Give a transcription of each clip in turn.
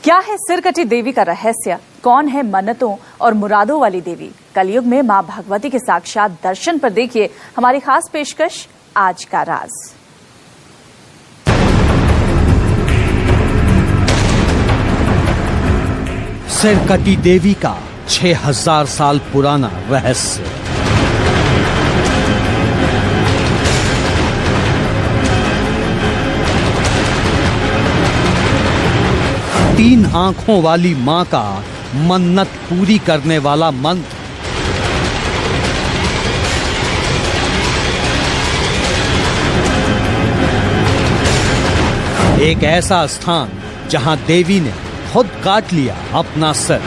क्या है सिरकटी देवी का रहस्य? कौन है मन्नतों और मुरादों वाली देवी? कलयुग में मां भगवती के साक्षात दर्शन पर देखिए हमारी खास पेशकश आज का राज। सिरकटी देवी का 6000 साल पुराना रहस्य। तीन आंखों वाली मां का मन्नत पूरी करने वाला मंत्र। एक ऐसा स्थान जहां देवी ने खुद काट लिया अपना सर।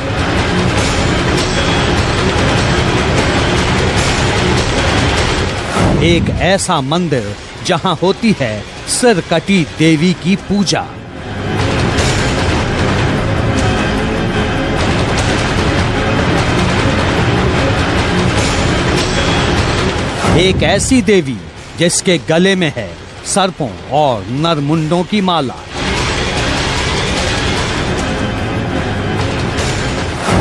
एक ऐसा मंदिर जहां होती है सिरकटी देवी की पूजा। एक ऐसी देवी जिसके गले में है सर्पों और नरमुंडों की माला।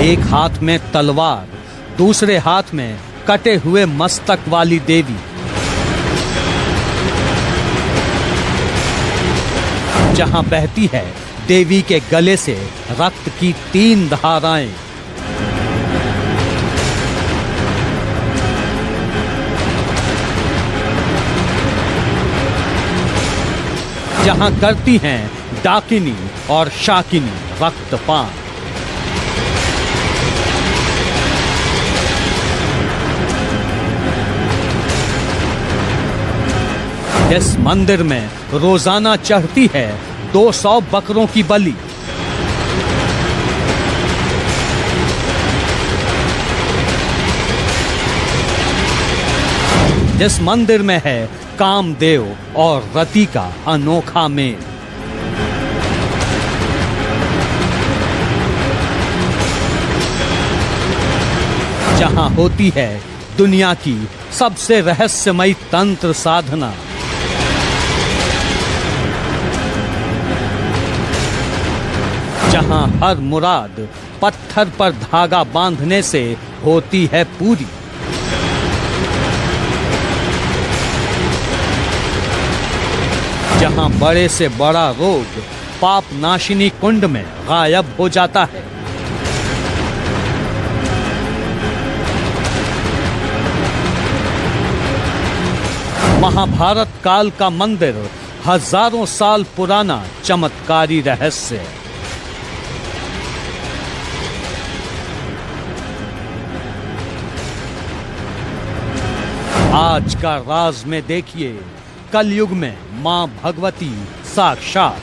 एक हाथ में तलवार, दूसरे हाथ में कटे हुए मस्तक वाली देवी। जहां बहती है देवी के गले से रक्त की 3 धाराएं। जहां करती हैं डाकिनी और शाकिनी रक्तपान। इस मंदिर में रोजाना चढ़ती है 200 बकरों की बलि। इस मंदिर में है कामदेव और रति का अनोखा मेल। जहां होती है दुनिया की सबसे रहस्यमयी तंत्र साधना। जहां हर मुराद पत्थर पर धागा बांधने से होती है पूरी। जहां बड़े से बड़ा रोग पाप नाशिनी कुंड में गायब हो जाता है। महाभारत काल का मंदिर हजारों साल पुराना चमत्कारी रहस्य। आज का राज में देखिए कलयुग में मां भगवती साक्षात।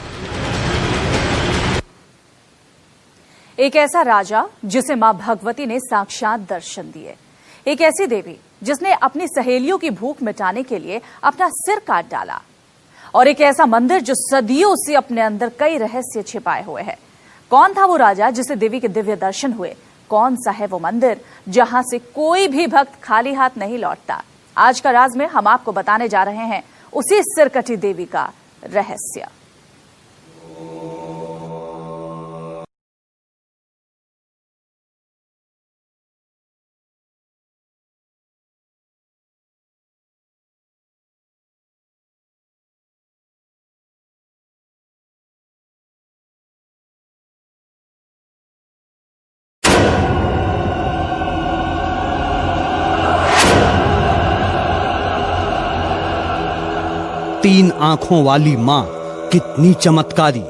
एक ऐसा राजा जिसे मां भगवती ने साक्षात दर्शन दिए। एक ऐसी देवी जिसने अपनी सहेलियों की भूख मिटाने के लिए अपना सिर काट डाला। और एक ऐसा मंदिर जो सदियों से अपने अंदर कई रहस्य छिपाए हुए है। कौन था वो राजा जिसे देवी के दिव्य दर्शन हुए? कौन सा है वो मंदिर जहां से कोई भी भक्त खाली हाथ नहीं लौटता? आज का राज में हम आपको बताने जा रहे हैं उसी सिरकटी देवी का रहस्य। तीन आंखों वाली मां कितनी चमत्कारी।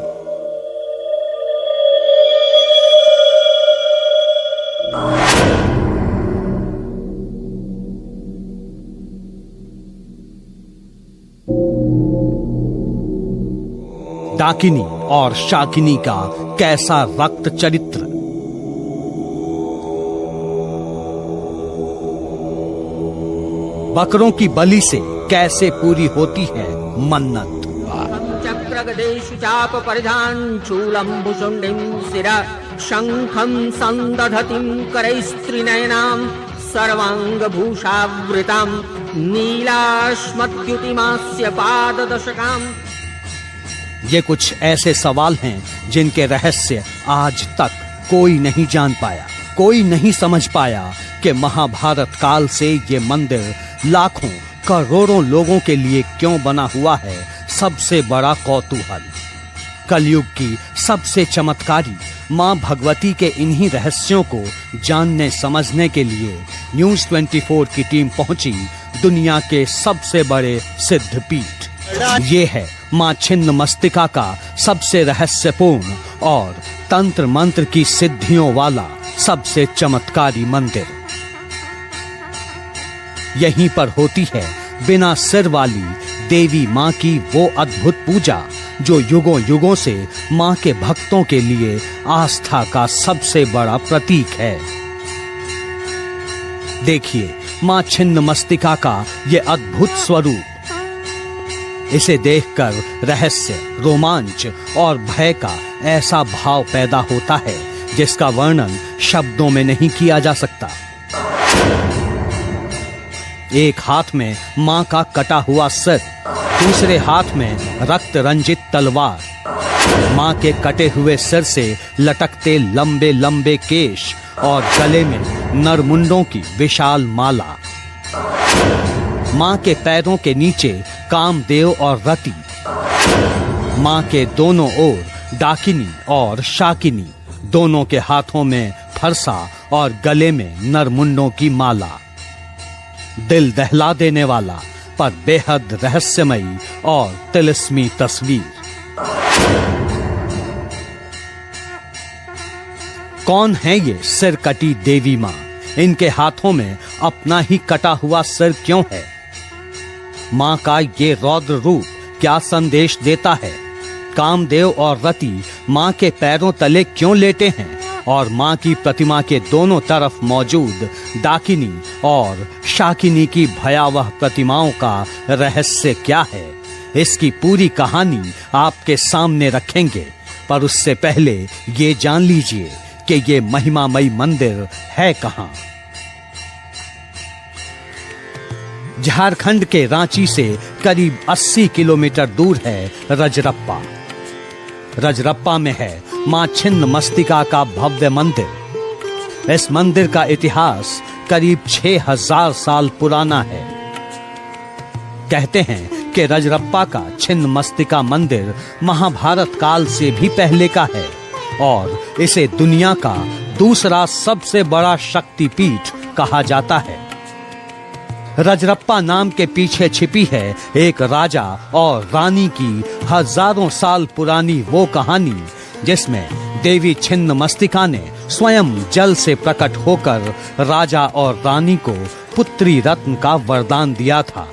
डाकिनी और शाकिनी का कैसा रक्त चरित्र। बकरों की बलि से कैसे पूरी होती है मन्नत। चक्रगदेषु चाप परिधान शूलं भुषुंडिं शिरा शंखं संदधतिं करैस्त्रिनयनां सर्वांगभूषावृतां नीलाश्मद्युतिमास्य पाददशकाम्। ये कुछ ऐसे सवाल हैं जिनके रहस्य आज तक कोई नहीं जान पाया, कोई नहीं समझ पाया कि महाभारत काल से ये मंदिर लाखों करोड़ों लोगों के लिए क्यों बना हुआ है सबसे बड़ा कौतूहल। कलयुग की सबसे चमत्कारी मां भगवती के इन्हीं रहस्यों को जानने समझने के लिए न्यूज़ 24 की टीम पहुंची दुनिया के सबसे बड़े सिद्धपीठ। ये है मां छिन्नमस्तिका का सबसे रहस्यपूर्ण और तंत्र मंत्र की सिद्धियों वाला सबसे चमत्कारी मंदिर। यहीं पर होती है बिना सिर वाली देवी मां की वो अद्भुत पूजा जो युगों युगों से मां के भक्तों के लिए आस्था का सबसे बड़ा प्रतीक है। देखिए मां छिन्नमस्तिका का ये अद्भुत स्वरूप। इसे देखकर रहस्य, रोमांच और भय का ऐसा भाव पैदा होता है जिसका वर्णन शब्दों में नहीं किया जा सकता। एक हाथ में मां का कटा हुआ सिर, दूसरे हाथ में रक्त रंजित तलवार, मां के कटे हुए सिर से लटकते लंबे लंबे केश और गले में नरमुंडों की विशाल माला, मां के पैरों के नीचे कामदेव और रति, मां के दोनों ओर डाकिनी और शाकिनी, दोनों के हाथों में फरसा और गले में नरमुंडों की माला। दिल दहला देने वाला पर बेहद रहस्यमयी और तिलिस्मी तस्वीर। कौन है ये सिर कटी देवी मां? इनके हाथों में अपना ही कटा हुआ सिर क्यों है? मां का ये रौद्र रूप क्या संदेश देता है? कामदेव और रति मां के पैरों तले क्यों लेटे हैं? और मां की प्रतिमा के दोनों तरफ मौजूद डाकिनी और शाकिनी की भयावह प्रतिमाओं का रहस्य क्या है? इसकी पूरी कहानी आपके सामने रखेंगे, पर उससे पहले ये जान लीजिए कि ये महिमामयी मंदिर है कहां। झारखंड के रांची से करीब 80 किलोमीटर दूर है रजरप्पा। रजरप्पा में है मां छिन्नमस्तिका का भव्य मंदिर। इस मंदिर का इतिहास करीब 6000 साल पुराना है। कहते हैं कि रजरप्पा का छिन्नमस्तिका मंदिर महाभारत काल से भी पहले का है और इसे दुनिया का दूसरा सबसे बड़ा शक्तिपीठ कहा जाता है। रजरप्पा नाम के पीछे छिपी है एक राजा और रानी की हजारों साल पुरानी वो कहानी जिसमें देवी छिन्नमस्तिका ने स्वयं जल से प्रकट होकर राजा और रानी को पुत्री रत्न का वरदान दिया था।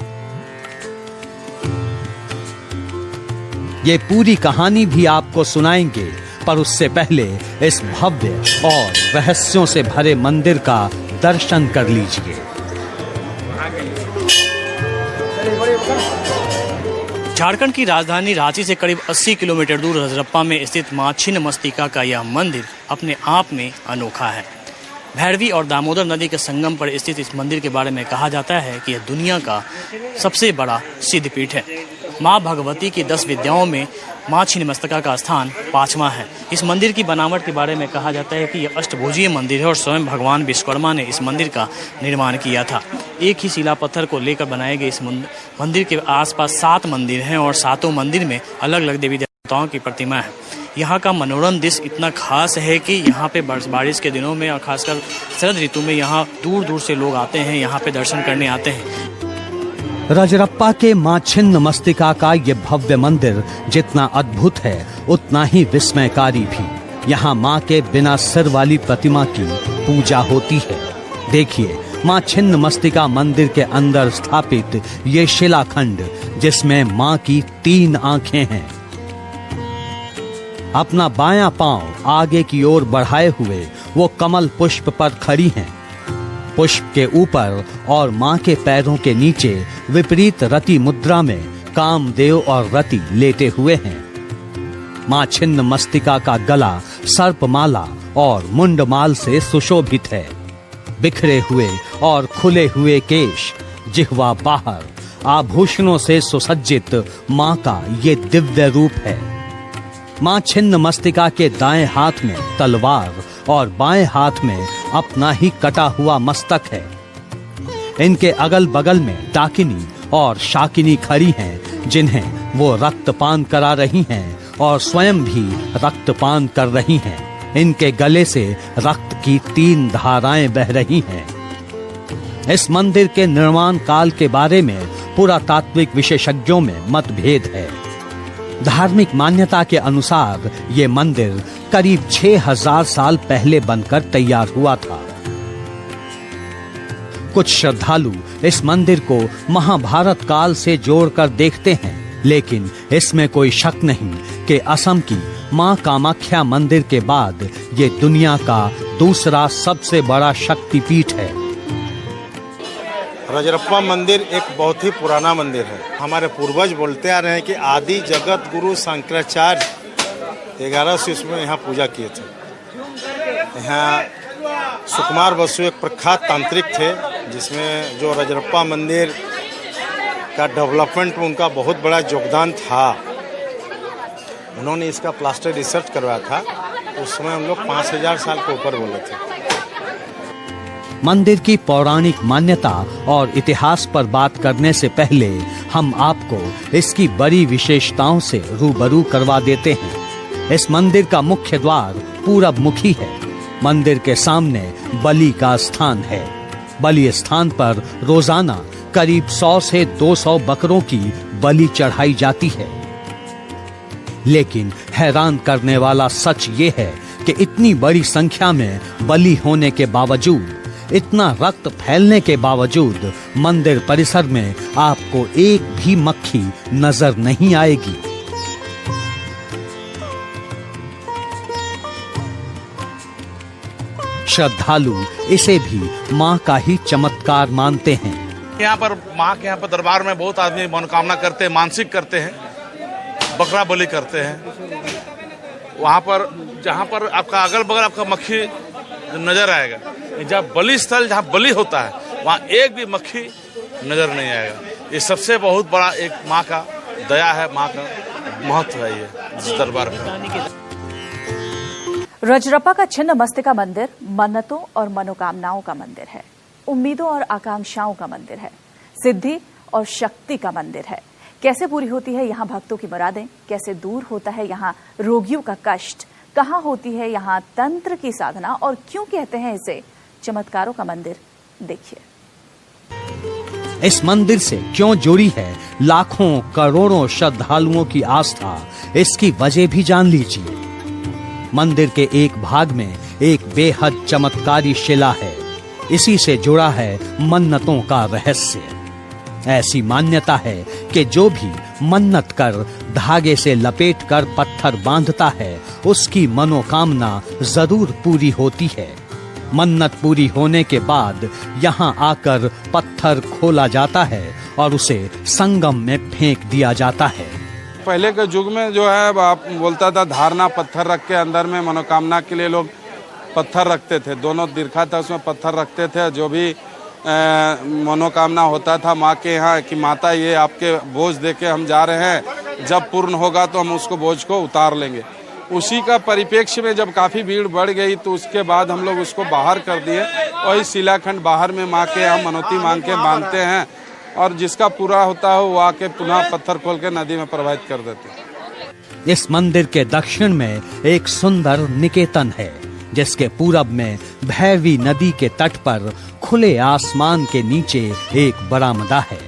ये पूरी कहानी भी आपको सुनाएंगे, पर उससे पहले इस भव्य और रहस्यों से भरे मंदिर का दर्शन कर लीजिए। झारखंड की राजधानी रांची से करीब 80 किलोमीटर दूर रजरप्पा में स्थित मां छिन्नमस्तिका का यह मंदिर अपने आप में अनोखा है। भैरवी और दामोदर नदी के संगम पर स्थित इस मंदिर के बारे में कहा जाता है कि यह दुनिया का सबसे बड़ा सिद्धपीठ है। मां भगवती की 10 विद्याओं में मां छिन्नमस्तिका का स्थान 5वां है। इस मंदिर की बनावट के बारे में कहा जाता है कि यह अष्टभुजीय मंदिर है और स्वयं भगवान विश्वकर्मा ने इस मंदिर का निर्माण किया था। एक ही शिला पत्थर को लेकर बनाए गए इस मंदिर के आसपास 7 मंदिर हैं और 7 मंदिर में अलग अलग देवी देवताओं की प्रतिमा है। यहाँ का मनोरम दृश्य इतना खास है कि यहाँ पे बारिश के दिनों में और खासकर शरद ऋतु में यहाँ दूर दूर से लोग आते हैं, यहाँ पे दर्शन करने आते हैं। रजरप्पा के मां छिन्नमस्तिका का ये भव्य मंदिर जितना अद्भुत है उतना ही विस्मयकारी भी। यहाँ मां के बिना सिर वाली प्रतिमा की पूजा होती है। देखिए मां छिन्नमस्तिका मंदिर के अंदर स्थापित ये शिलाखंड जिसमें मां की 3 आंखें हैं। अपना बायां पांव आगे की ओर बढ़ाए हुए वो कमल पुष्प पर खड़ी हैं। पुष्प के ऊपर और मां के पैरों के नीचे विपरीत रति मुद्रा में कामदेव और रति लेटे हुए हैं। मां छिन्नमस्तिका का गला सर्पमाला और मुंडमाल से सुशोभित है। बिखरे हुए और खुले हुए केश, जिह्वा बाहर, आभूषणों से सुसज्जित मां का ये दिव्य रूप है। मां छिन्न मस्तिका के दाएं हाथ में तलवार और बाएं हाथ में अपना ही कटा हुआ मस्तक है। इनके अगल बगल में डाकिनी और शाकिनी खड़ी हैं, जिन्हें वो रक्तपान करा रही हैं और स्वयं भी रक्तपान कर रही हैं। इनके गले से रक्त की 3 धाराएं बह रही हैं। इस मंदिर के निर्माण काल के बारे में पुरातात्विक विशेषज्ञों में मतभेद है। धार्मिक मान्यता के अनुसार ये मंदिर करीब 6000 साल पहले बनकर तैयार हुआ था। कुछ श्रद्धालु इस मंदिर को महाभारत काल से जोड़कर देखते हैं, लेकिन इसमें कोई शक नहीं कि असम की मां कामाख्या मंदिर के बाद ये दुनिया का दूसरा सबसे बड़ा शक्तिपीठ है। रजरप्पा मंदिर एक बहुत ही पुराना मंदिर है। हमारे पूर्वज बोलते आ रहे हैं कि आदि जगत गुरु शंकराचार्य 1100 ईस्वी में यहाँ पूजा किए थे। यहाँ सुकुमार बसु एक प्रख्यात तांत्रिक थे, जिसमें जो रजरप्पा मंदिर का डेवलपमेंट में उनका बहुत बड़ा योगदान था। उन्होंने इसका प्लास्टर रिसर्च करवाया था। उस समय हम लोग 5000 साल के ऊपर बोले थे। मंदिर की पौराणिक मान्यता और इतिहास पर बात करने से पहले हम आपको इसकी बड़ी विशेषताओं से रूबरू करवा देते हैं। इस मंदिर का मुख्य द्वार पूरब मुखी है। मंदिर के सामने बलि का स्थान है। बलि स्थान पर रोजाना करीब 100 से 200 बकरों की बलि चढ़ाई जाती है। लेकिन हैरान करने वाला सच ये है कि इतनी बड़ी संख्या में बलि होने के बावजूद, इतना रक्त फैलने के बावजूद मंदिर परिसर में आपको एक भी मक्खी नजर नहीं आएगी। श्रद्धालु इसे भी मां का ही चमत्कार मानते हैं। यहाँ पर माँ के यहाँ पर दरबार में बहुत आदमी मनोकामना करते हैं, मानसिक करते हैं, बकरा बलि करते हैं। वहाँ पर जहाँ पर आपका अगल बगल आपका मक्खी नजर आएगा, जहाँ बलि स्थल जहाँ बलि होता है वहाँ एक भी मक्खी नजर नहीं आएगा। ये सबसे बहुत बड़ा एक माँ का दया है, माँ का महत्व है ये इस दरबार में। रजरप्पा का छिन्न मस्तिका मंदिर मन्नतों और मनोकामनाओं का मंदिर है, उम्मीदों और आकांक्षाओं का मंदिर है, सिद्धि और शक्ति का मंदिर है। कैसे पूरी होती है यहाँ भक्तों की मुरादें, कैसे दूर होता है यहाँ रोगियों का कष्ट, कहाँ होती है यहाँ तंत्र की साधना और क्यों कहते हैं इसे चमत्कारों का मंदिर, देखिए। इस मंदिर से क्यों जुड़ी है लाखों करोड़ों श्रद्धालुओं की आस्था, इसकी वजह भी जान लीजिए। मंदिर के एक भाग में एक बेहद चमत्कारी शिला है। इसी से जुड़ा है मन्नतों का रहस्य। ऐसी मान्यता है कि जो भी मन्नत कर धागे से लपेट कर पत्थर बांधता है, उसकी मनोकामना जरूर पूरी होती है। मन्नत पूरी होने के बाद यहाँ आकर पत्थर खोला जाता है और उसे संगम में फेंक दिया जाता है। पहले के युग में जो है आप बोलता था धारणा पत्थर रख के अंदर में मनोकामना के लिए लोग पत्थर रखते थे, दोनों दीर्घा था उसमें पत्थर रखते थे। जो भी मनोकामना होता था माँ के यहाँ कि माता ये आपके बोझ दे के हम जा रहे हैं, जब पूर्ण होगा तो हम उसको बोझ को उतार लेंगे। उसी का परिप्रेक्ष्य में जब काफ़ी भीड़ बढ़ गई तो उसके बाद हम लोग उसको बाहर कर दिए और इस शिलाखंड बाहर में माँ के यहाँ मनौती मांग के बांधते हैं और जिसका पूरा होता है वो आके पुनः पत्थर खोल के नदी में प्रवाहित कर देते हैं। इस मंदिर के दक्षिण में एक सुंदर निकेतन है, जिसके पूरब में भैरवी नदी के तट पर खुले आसमान के नीचे एक बरामदा है।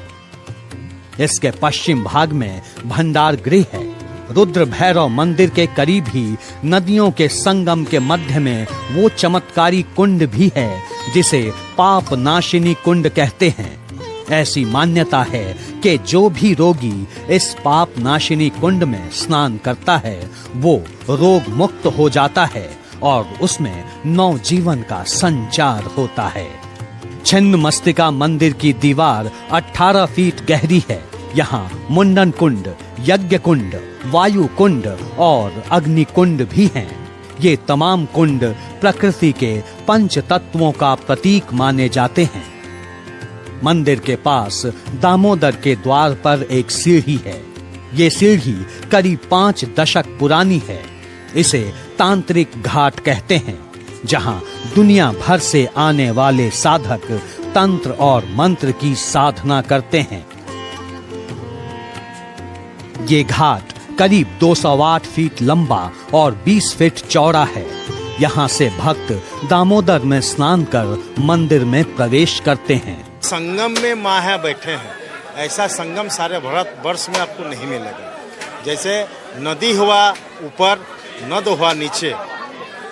इसके पश्चिम भाग में भंडार गृह है। रुद्र भैरव मंदिर के करीब ही नदियों के संगम के मध्य में वो चमत्कारी कुंड भी है जिसे पाप नाशिनी कुंड कहते हैं। ऐसी मान्यता है कि जो भी रोगी इस पाप नाशिनी कुंड में स्नान करता है वो रोग मुक्त हो जाता है और उसमें नवजीवन का संचार होता है। छिन्न मस्तिका मंदिर की दीवार 18 फीट गहरी है। यहाँ मुंडन कुंड, यज्ञ कुंड, वायु कुंड और अग्नि कुंड भी हैं। ये तमाम कुंड प्रकृति के पंच तत्वों का प्रतीक माने जाते हैं। मंदिर के पास दामोदर के द्वार पर एक सीढ़ी है। ये सीढ़ी करीब 5 दशक पुरानी है। इसे तांत्रिक घाट कहते हैं, जहां दुनिया भर से आने वाले साधक तंत्र और मंत्र की साधना करते हैं। ये घाट करीब 208 फीट लंबा और 20 फीट चौड़ा है। यहाँ से भक्त दामोदर में स्नान कर मंदिर में प्रवेश करते हैं। संगम में माँ बैठे हैं, ऐसा संगम सारे भारत वर्ष में आपको नहीं मिलेगा। जैसे नदी हुआ ऊपर, नद हुआ नीचे,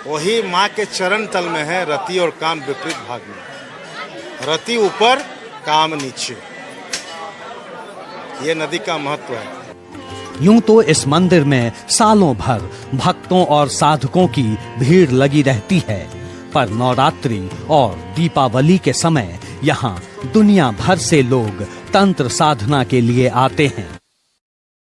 वही माँ के चरण तल में है रति और काम विपरीत भाग में। रति ऊपर, काम नीचे, ये नदी का महत्व है। यूं तो इस मंदिर में सालों भर भक्तों और साधकों की भीड़ लगी रहती है, पर नवरात्रि और दीपावली के समय यहाँ दुनिया भर से लोग तंत्र साधना के लिए आते हैं।